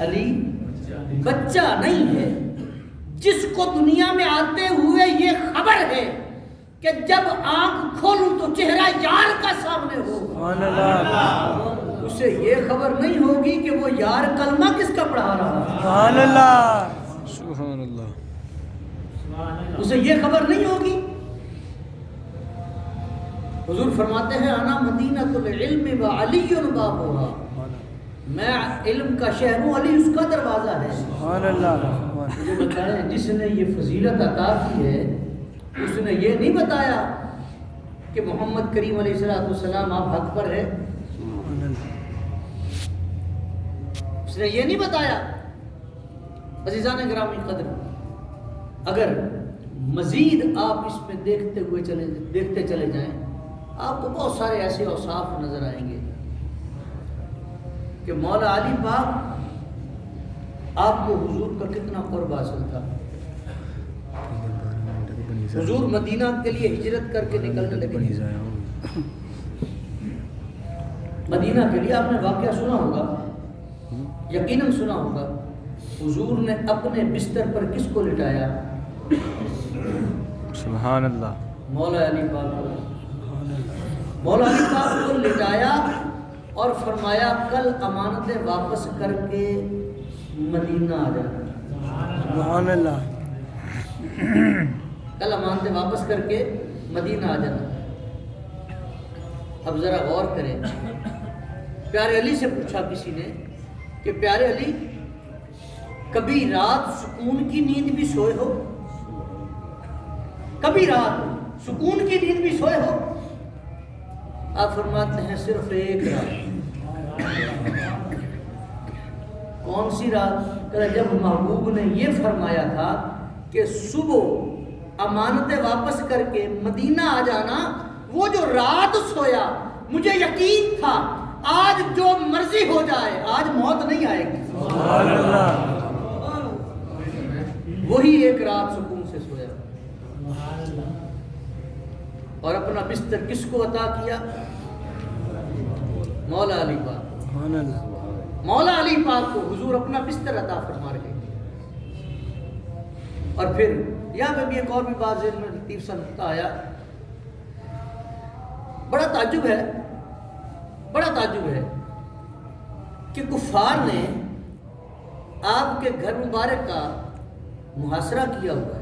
علی بچہ نہیں ہے، جس کو دنیا میں آتے ہوئے یہ خبر ہے کہ جب آنکھ کھولوں تو چہرہ یار کا سامنے ہوگا، اسے یہ خبر نہیں ہوگی کہ وہ یار کلمہ کس کا پڑھا رہا ہے۔ سبحان اللہ، سبحان اللہ، اسے یہ خبر نہیں ہوگی۔ حضور فرماتے ہیں انا مدینۃ العلم وعلی بابھا، میں علم کا شہر ہوں، علی اس کا دروازہ ہے۔ سبحان اللہ، مجھے بتائیں جس نے یہ فضیلت عطا کی ہے اس نے یہ نہیں بتایا کہ محمد کریم علیہ السلام آپ حق پر ہے، اس نے یہ نہیں بتایا۔ عزیزان گرامی قدر، اگر مزید آپ اس میں دیکھتے چلے جائیں آپ کو بہت سارے ایسے اوصاف نظر آئیں گے کہ مولا علی پاک آپ کو حضور کا کتنا قرب حاصل تھا۔ حضور مدینہ کے لیے ہجرت کر کے نکلنے لگے، مدینہ کے لیے آپ نے واقعہ سنا ہوگا، یقیناً سنا ہوگا۔ حضور نے اپنے بستر پر کس کو لٹایا؟ سبحان اللہ، مولا علی پاک کو، مولا علی پاک کو لٹایا اور فرمایا کل امانتیں واپس کر کے مدینہ آ جانا۔ سبحان اللہ، کل امانتیں واپس کر کے مدینہ آ جانا۔ اب ذرا غور کریں، پیارے علی سے پوچھا کسی نے کہ پیارے علی کبھی رات سکون کی نیند بھی سوئے ہو؟ کبھی رات سکون کی نیند بھی سوئے ہو؟ آپ فرماتے ہیں صرف ایک رات۔ کون سی رات؟ کہ جب محبوب نے یہ فرمایا تھا کہ صبح امانتیں واپس کر کے مدینہ آ جانا، وہ جو رات سویا مجھے یقین تھا آج جو مرضی ہو جائے آج موت نہیں آئے گی۔ سبحان اللہ، وہی ایک رات سکون سے سویا اور اپنا بستر کس کو عطا کیا؟ مولا علی پاک۔ سبحان اللہ، مولا علی پاک کو حضور اپنا بستر عطا فرما رہے ہیں۔ اور پھر یہاں پہ بھی ایک اور بھی بات ذہن میں لطیف سا نقطہ آیا، بڑا تعجب ہے، بڑا تعجب ہے کہ کفار نے آپ کے گھر مبارک کا محاصرہ کیا ہوا ہے۔